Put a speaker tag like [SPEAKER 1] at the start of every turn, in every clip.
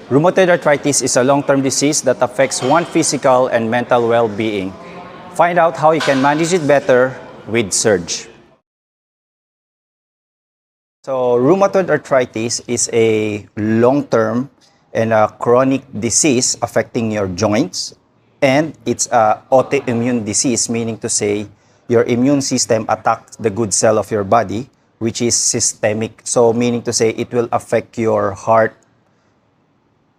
[SPEAKER 1] Rheumatoid arthritis is a long-term disease that affects one's physical and mental well-being. Find out how you can manage it better with Surge. So, rheumatoid arthritis is a long-term and a chronic disease affecting your joints, and it's a autoimmune disease, meaning to say your immune system attacks the good cell of your body, which is systemic. So, meaning to say it will affect your heart,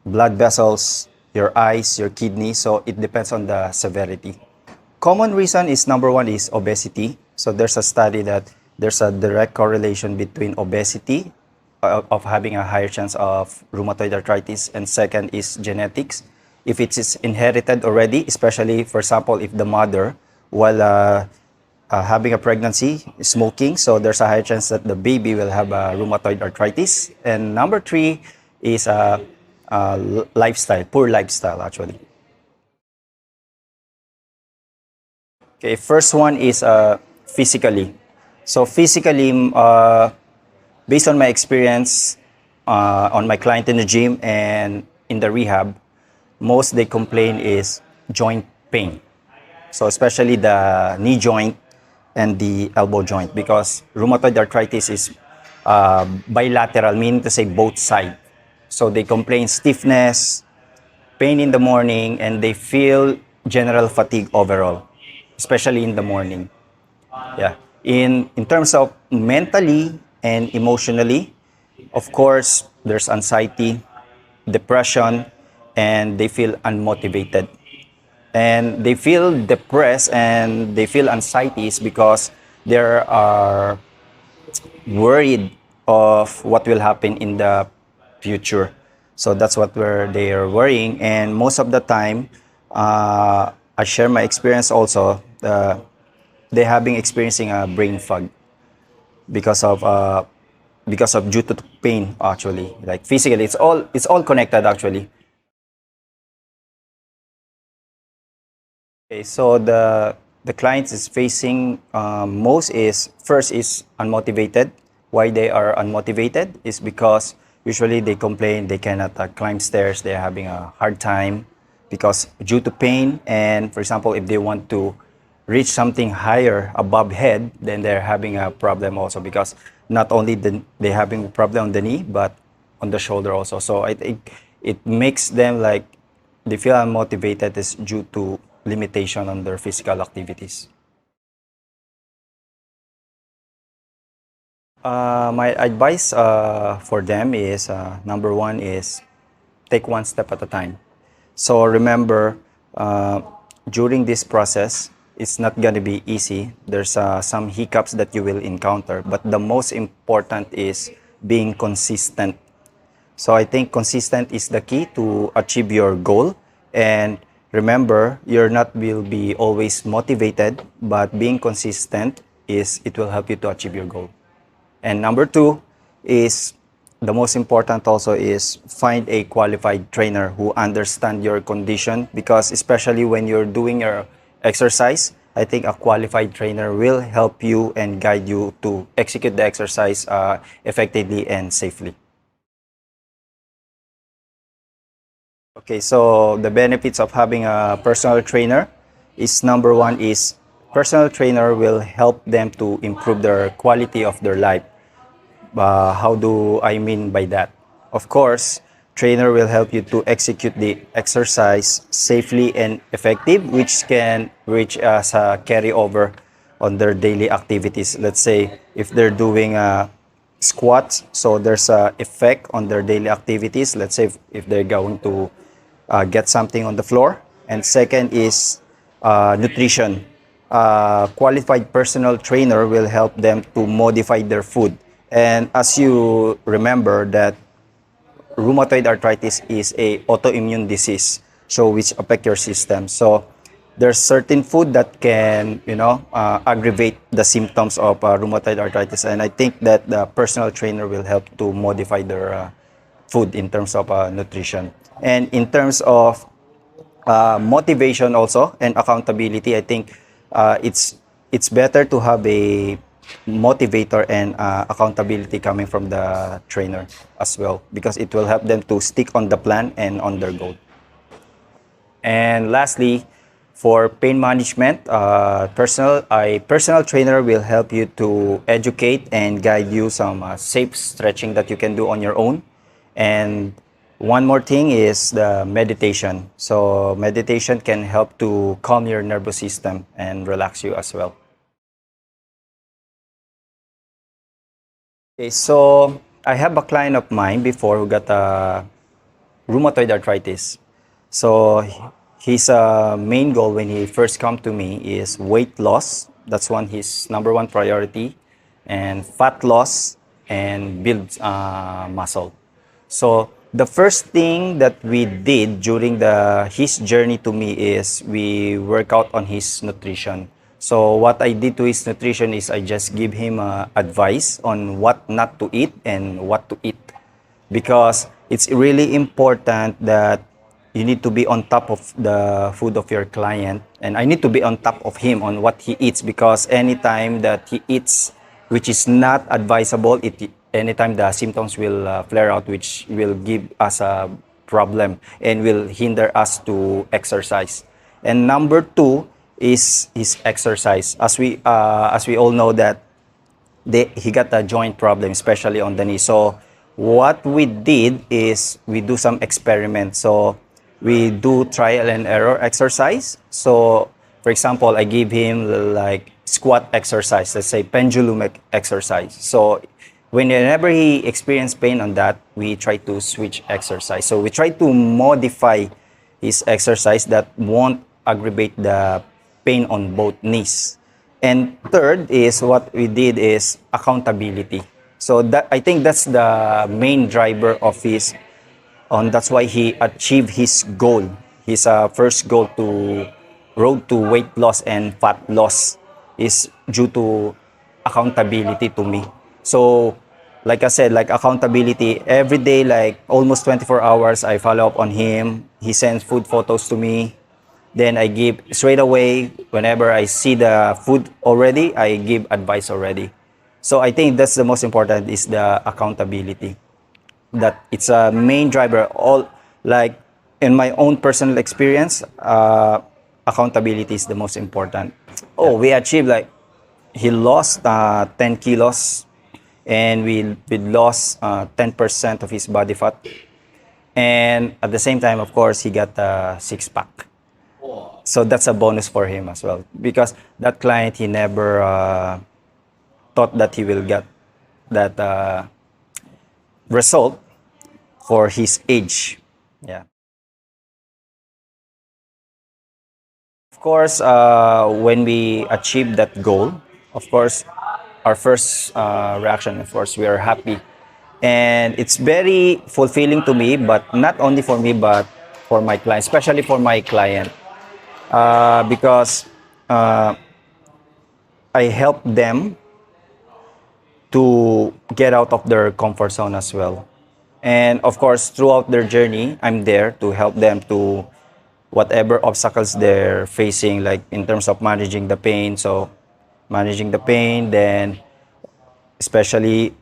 [SPEAKER 1] blood vessels, your eyes, your kidney. So, it depends on the severity. Common reason is number one is obesity. So there's a study that there's a direct correlation between obesity of having a higher chance of rheumatoid arthritis, and second is genetics. If it is inherited already, especially for example if the mother while having a pregnancy is smoking, so there's a higher chance that the baby will have rheumatoid arthritis. And number three is lifestyle, poor lifestyle actually. Okay, first one is physically. So physically, based on my experience on my client in the gym and in the rehab, most they complain is joint pain. So especially the knee joint and the elbow joint, because rheumatoid arthritis is bilateral, meaning to say both sides. So they complain stiffness, pain in the morning, and they feel general fatigue overall, especially in the morning. Yeah. In terms of mentally and emotionally, of course, there's anxiety, depression, and they feel unmotivated. And they feel depressed and they feel anxieties because they are worried of what will happen in the future. So that's what where they are worrying. And most of the time, I share my experience also. They having experiencing a brain fog because of due to pain actually. Like physically, it's all connected actually. Okay, so the clients is facing most is first is unmotivated. Why they are unmotivated is because usually they complain they cannot climb stairs. They're having a hard time because due to pain. And for example, if they want to reach something higher above head, then they're having a problem also because not only they having a problem on the knee but on the shoulder also. So I think it makes them like they feel unmotivated is due to limitation on their physical activities. My advice for them is number one is take one step at a time. So remember, during this process, it's not going to be easy. There's some hiccups that you will encounter, but the most important is being consistent. So I think consistent is the key to achieve your goal. And remember, you're not will be always motivated, but being consistent is it will help you to achieve your goal. And number two is the most important also is find a qualified trainer who understand your condition, because especially when you're doing your exercise, I think a qualified trainer will help you and guide you to execute the exercise effectively and safely. Okay, so the benefits of having a personal trainer is number one is personal trainer will help them to improve their quality of their life. How do I mean by that? Of course, trainer will help you to execute the exercise safely and effective, which as a carryover on their daily activities. Let's say if they're doing squats, so there's a effect on their daily activities. Let's say if they're going to get something on the floor. And second is nutrition. Qualified personal trainer will help them to modify their food. And as you remember that rheumatoid arthritis is a autoimmune disease, so which affect your system. So there's certain food that can, aggravate the symptoms of rheumatoid arthritis. And I think that the personal trainer will help to modify their food in terms of nutrition. And in terms of motivation also and accountability, I think it's better to have a motivator and accountability coming from the trainer as well, because it will help them to stick on the plan and on their goal. And lastly, for pain management, a personal trainer will help you to educate and guide you some safe stretching that you can do on your own. And one more thing is the meditation. So meditation can help to calm your nervous system and relax you as well. Okay, so I have a client of mine before who got rheumatoid arthritis. So his main goal when he first come to me is weight loss. That's one his number one priority, and fat loss and build muscle. So the first thing that we did during the his journey to me is we work out on his nutrition. So what I did to his nutrition is I just give him advice on what not to eat and what to eat, because it's really important that you need to be on top of the food of your client, and I need to be on top of him on what he eats, because anytime that he eats which is not advisable, it anytime the symptoms will flare out, which will give us a problem and will hinder us to exercise. And number two is his exercise. As we all know that he got a joint problem, especially on the knee. So what we did is we do some experiments. So we do trial and error exercise. So for example, I give him like squat exercise, let's say pendulum exercise. So whenever he experiences pain on that, we try to switch exercise. So we try to modify his exercise that won't aggravate the pain on both knees. And third is what we did is accountability. So that I think that's the main driver of his on that's why he achieved his goal. His first goal to road to weight loss and fat loss is due to accountability to me. So like I said, like accountability every day, like almost 24 hours, I follow up on him. He sends food photos to me. Then I give straight away, whenever I see the food already, I give advice already. So I think that's the most important is the accountability. That it's a main driver. All like in my own personal experience, accountability is the most important. Oh, we achieved like he lost 10 kilos, and we lost 10% of his body fat. And at the same time, of course, he got a six pack. So that's a bonus for him as well, because that client, he never thought that he will get that result for his age. Yeah. Of course, when we achieve that goal, of course, our first reaction, of course, we are happy. And it's very fulfilling to me, but not only for me, but for my client, especially for my client. Because I help them to get out of their comfort zone as well. And of course, throughout their journey, I'm there to help them to whatever obstacles they're facing, like in terms of managing the pain. So managing the pain, then especially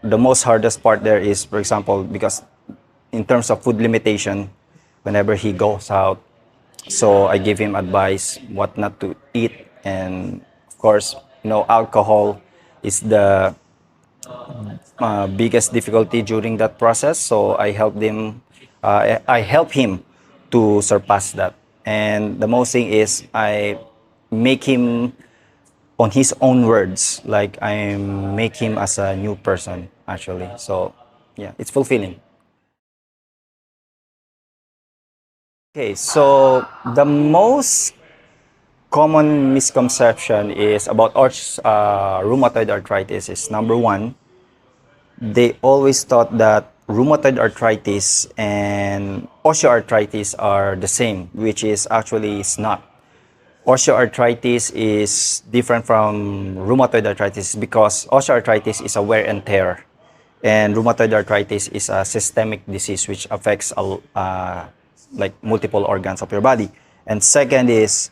[SPEAKER 1] the most hardest part there is, for example, because in terms of food limitation, whenever he goes out, so I give him advice what not to eat, and of course, alcohol is the biggest difficulty during that process. So I help him to surpass that. And the most thing is I make him on his own words, like I make him as a new person actually. So yeah, it's fulfilling. Okay, so the most common misconception is about rheumatoid arthritis is number one, they always thought that rheumatoid arthritis and osteoarthritis are the same, which is actually it's not. Osteoarthritis is different from rheumatoid arthritis because osteoarthritis is a wear and tear, and rheumatoid arthritis is a systemic disease which affects like multiple organs of your body. And second is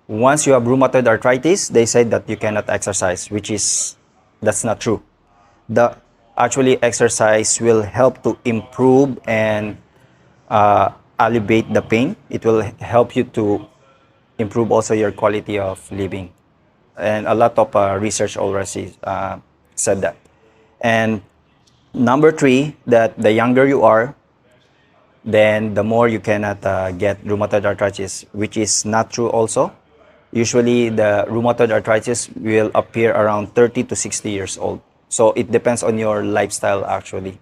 [SPEAKER 1] once you have rheumatoid arthritis, they say that you cannot exercise, that's not true. The actually exercise will help to improve and alleviate the pain. It will help you to improve also your quality of living. And a lot of research already said that. And number three, that the younger you are, then the more you cannot get rheumatoid arthritis, which is not true also. Usually the rheumatoid arthritis will appear around 30 to 60 years old. So it depends on your lifestyle actually.